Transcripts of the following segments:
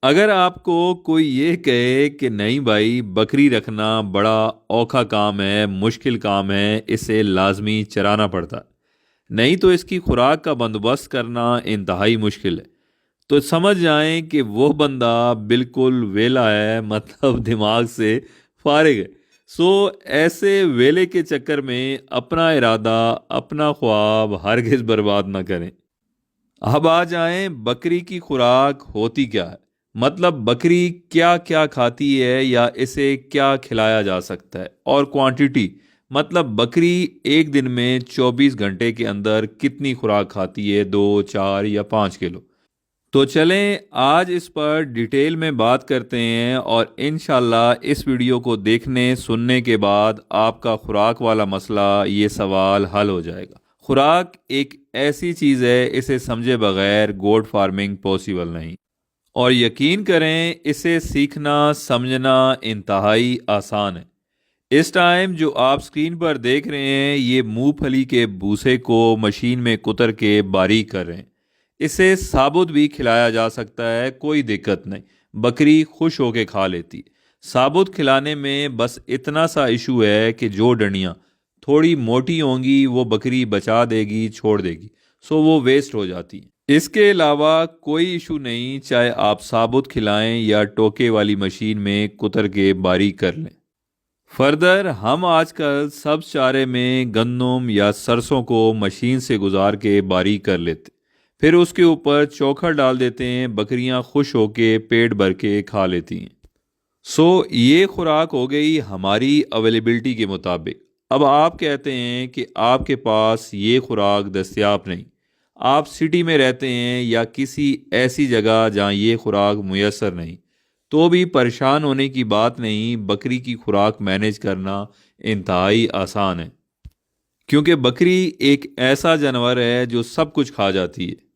اگر آپ کو کوئی یہ کہے کہ نہیں بھائی بکری رکھنا بڑا اوکھا کام ہے، مشکل کام ہے، اسے لازمی چرانا پڑتا ہے، نہیں تو اس کی خوراک کا بندوبست کرنا انتہائی مشکل ہے، تو سمجھ جائیں کہ وہ بندہ بالکل ویلا ہے، مطلب دماغ سے فارغ ہے۔ سو ایسے ویلے کے چکر میں اپنا ارادہ، اپنا خواب ہرگز برباد نہ کریں۔ اب آ جائیں بکری کی خوراک ہوتی کیا ہے، مطلب بکری کیا کیا کھاتی ہے یا اسے کیا کھلایا جا سکتا ہے، اور کوانٹیٹی، مطلب بکری ایک دن میں 24 گھنٹے کے اندر کتنی خوراک کھاتی ہے، 2، 4 یا 5 کلو۔ تو چلیں آج اس پر ڈیٹیل میں بات کرتے ہیں، اور انشاءاللہ اس ویڈیو کو دیکھنے سننے کے بعد آپ کا خوراک والا مسئلہ، یہ سوال حل ہو جائے گا۔ خوراک ایک ایسی چیز ہے، اسے سمجھے بغیر گوٹ فارمنگ پاسبل نہیں، اور یقین کریں اسے سیکھنا سمجھنا انتہائی آسان ہے۔ اس ٹائم جو آپ سکرین پر دیکھ رہے ہیں، یہ مونگ پھلی کے بھوسے کو مشین میں کتر کے باریک کر رہے ہیں۔ اسے ثابت بھی کھلایا جا سکتا ہے، کوئی دقت نہیں، بکری خوش ہو کے کھا لیتی ہے۔ ثابت کھلانے میں بس اتنا سا ایشو ہے کہ جو ڈنڈیاں تھوڑی موٹی ہوں گی وہ بکری بچا دے گی، چھوڑ دے گی، سو وہ ویسٹ ہو جاتی ہے۔ اس کے علاوہ کوئی ایشو نہیں، چاہے آپ ثابت کھلائیں یا ٹوکے والی مشین میں کتر کے باریک کر لیں۔ فردر ہم آج کل سبز چارے میں گندم یا سرسوں کو مشین سے گزار کے باریک کر لیتے، پھر اس کے اوپر چوکھر ڈال دیتے ہیں، بکریاں خوش ہو کے پیٹ بھر کے کھا لیتی ہیں۔ سو یہ خوراک ہو گئی ہماری اویلیبلٹی کے مطابق۔ اب آپ کہتے ہیں کہ آپ کے پاس یہ خوراک دستیاب نہیں، آپ سٹی میں رہتے ہیں یا کسی ایسی جگہ جہاں یہ خوراک میسر نہیں، تو بھی پریشان ہونے کی بات نہیں، بکری کی خوراک مینیج کرنا انتہائی آسان ہے، کیونکہ بکری ایک ایسا جانور ہے جو سب کچھ کھا جاتی ہے۔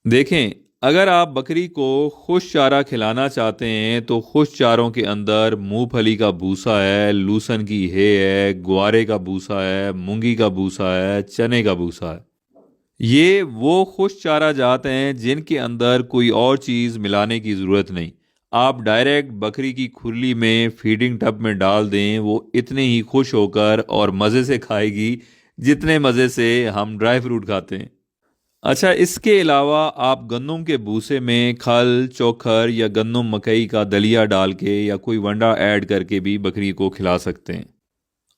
دیکھیں، اگر آپ بکری کو خوش چارہ کھلانا چاہتے ہیں تو خوش چاروں کے اندر مونگ پھلی کا بھوسا ہے، لوسن کی ہے، گوارے کا بھوسا ہے، مونگی کا بھوسا ہے، چنے کا بھوسا ہے۔ یہ وہ خوش چارہ جات ہیں جن کے اندر کوئی اور چیز ملانے کی ضرورت نہیں، آپ ڈائریکٹ بکری کی کھرلی میں فیڈنگ ٹب میں ڈال دیں، وہ اتنے ہی خوش ہو کر اور مزے سے کھائے گی جتنے مزے سے ہم ڈرائی فروٹ کھاتے ہیں۔ اچھا، اس کے علاوہ آپ گندم کے بھوسے میں کھل، چوکھر یا گندم مکئی کا دلیا ڈال کے یا کوئی ونڈا ایڈ کر کے بھی بکری کو کھلا سکتے ہیں۔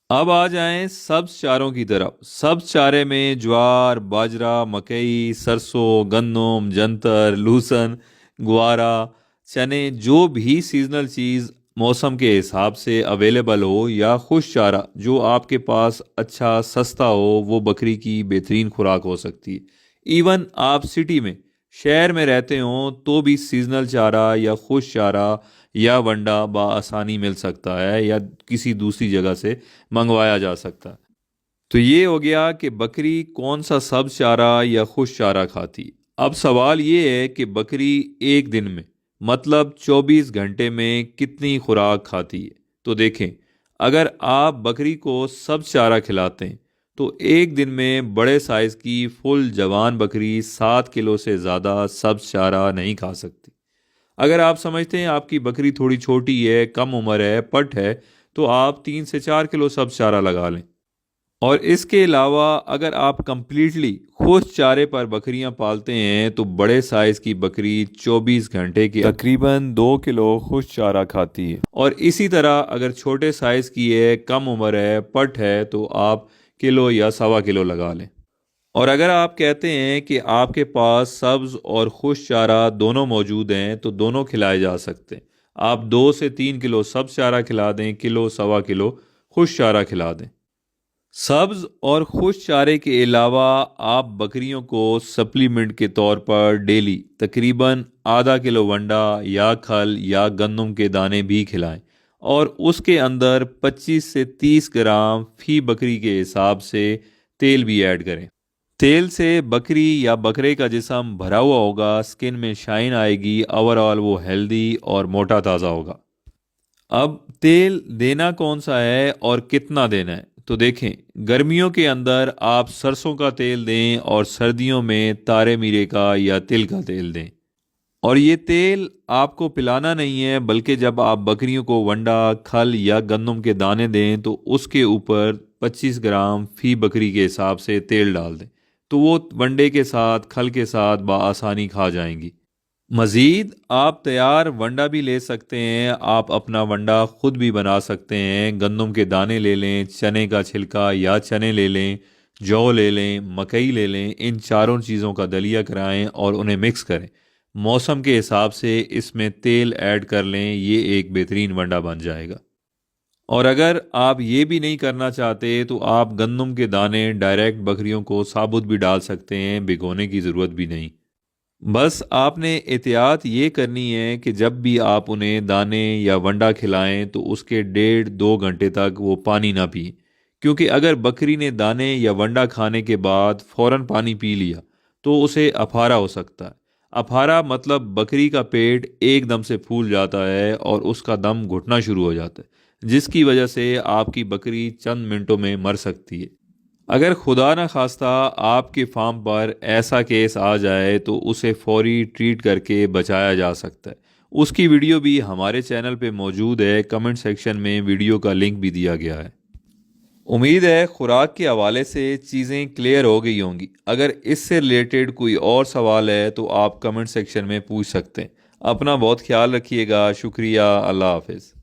اب آ جائیں سبز چاروں کی طرف۔ سبز چارے میں جوار، باجرہ، مکئی، سرسوں، گندم، جنتر، لوسن، گوارا، چنے، جو بھی سیزنل چیز موسم کے حساب سے اویلیبل ہو، یا خوش چارہ جو آپ کے پاس اچھا سستا ہو، وہ بکری کی بہترین خوراک ہو سکتی ہے۔ ایون آپ سٹی میں، شہر میں رہتے ہوں تو بھی سیزنل چارہ یا خوش چارہ یا ونڈا بآسانی مل سکتا ہے، یا کسی دوسری جگہ سے منگوایا جا سکتا ہے۔ تو یہ ہو گیا کہ بکری کون سا سبز چارہ یا خوش چارہ کھاتی۔ اب سوال یہ ہے کہ بکری ایک دن میں، مطلب 24 گھنٹے میں کتنی خوراک کھاتی ہے۔ تو دیکھیں، اگر آپ بکری کو سبز چارہ کھلاتے ہیں تو ایک دن میں بڑے سائز کی فل جوان بکری 7 کلو سے زیادہ سبز چارہ نہیں کھا سکتی۔ اگر آپ سمجھتے ہیں آپ کی بکری تھوڑی چھوٹی ہے، کم عمر ہے، پٹ ہے، تو آپ 3 سے 4 کلو سبز چارہ لگا لیں۔ اور اس کے علاوہ اگر آپ کمپلیٹلی خوش چارے پر بکریاں پالتے ہیں تو بڑے سائز کی بکری 24 گھنٹے کے تقریباً 2 کلو خوش چارہ کھاتی ہے، اور اسی طرح اگر چھوٹے سائز کی ہے، کم عمر ہے، پٹ ہے، تو آپ کلو یا 1.25 کلو لگا لیں۔ اور اگر آپ کہتے ہیں کہ آپ کے پاس سبز اور خوش چارہ دونوں موجود ہیں تو دونوں کھلائے جا سکتے ہیں، آپ 2 سے 3 کلو سبز چارہ کھلا دیں، کلو 1.25 کلو خوش چارہ کھلا دیں۔ سبز اور خوش چارے کے علاوہ آپ بکریوں کو سپلیمنٹ کے طور پر ڈیلی تقریباً ½ کلو ونڈا یا کھل یا گندم کے دانے بھی کھلائیں، اور اس کے اندر 25 سے 30 گرام فی بکری کے حساب سے تیل بھی ایڈ کریں۔ تیل سے بکری یا بکرے کا جسم بھرا ہوا ہوگا، سکن میں شائن آئے گی، اوور آل وہ ہیلدی اور موٹا تازہ ہوگا۔ اب تیل دینا کون سا ہے اور کتنا دینا ہے، تو دیکھیں، گرمیوں کے اندر آپ سرسوں کا تیل دیں اور سردیوں میں تارے میرے کا یا تل کا تیل دیں۔ اور یہ تیل آپ کو پلانا نہیں ہے، بلکہ جب آپ بکریوں کو ونڈا، کھل یا گندم کے دانے دیں تو اس کے اوپر 25 گرام فی بکری کے حساب سے تیل ڈال دیں، تو وہ ونڈے کے ساتھ، کھل کے ساتھ بآسانی کھا جائیں گی۔ مزید آپ تیار ونڈا بھی لے سکتے ہیں، آپ اپنا ونڈا خود بھی بنا سکتے ہیں۔ گندم کے دانے لے لیں، چنے کا چھلکا یا چنے لے لیں، جو لے لیں، مکئی لے لیں، ان چاروں چیزوں کا دلیا کرائیں اور انہیں مکس کریں۔ موسم کے حساب سے اس میں تیل ایڈ کر لیں، یہ ایک بہترین ونڈا بن جائے گا۔ اور اگر آپ یہ بھی نہیں کرنا چاہتے تو آپ گندم کے دانے ڈائریکٹ بکریوں کو ثابت بھی ڈال سکتے ہیں، بھگونے کی ضرورت بھی نہیں۔ بس آپ نے احتیاط یہ کرنی ہے کہ جب بھی آپ انہیں دانے یا ونڈا کھلائیں تو اس کے 1.5-2 گھنٹے تک وہ پانی نہ پئیں، کیونکہ اگر بکری نے دانے یا ونڈا کھانے کے بعد فوراً پانی پی لیا تو اسے اپھارا ہو سکتا ہے۔ اپھارا مطلب بکری کا پیٹ ایک دم سے پھول جاتا ہے اور اس کا دم گھٹنا شروع ہو جاتا ہے، جس کی وجہ سے آپ کی بکری چند منٹوں میں مر سکتی ہے۔ اگر خدا نہ خواستہ آپ کے فارم پر ایسا کیس آ جائے تو اسے فوری ٹریٹ کر کے بچایا جا سکتا ہے۔ اس کی ویڈیو بھی ہمارے چینل پہ موجود ہے، کمنٹ سیکشن میں ویڈیو کا لنک بھی دیا گیا ہے۔ امید ہے خوراک کے حوالے سے چیزیں کلیئر ہو گئی ہوں گی۔ اگر اس سے ریلیٹڈ کوئی اور سوال ہے تو آپ کمنٹ سیکشن میں پوچھ سکتے ہیں۔ اپنا بہت خیال رکھیے گا، شکریہ، اللہ حافظ۔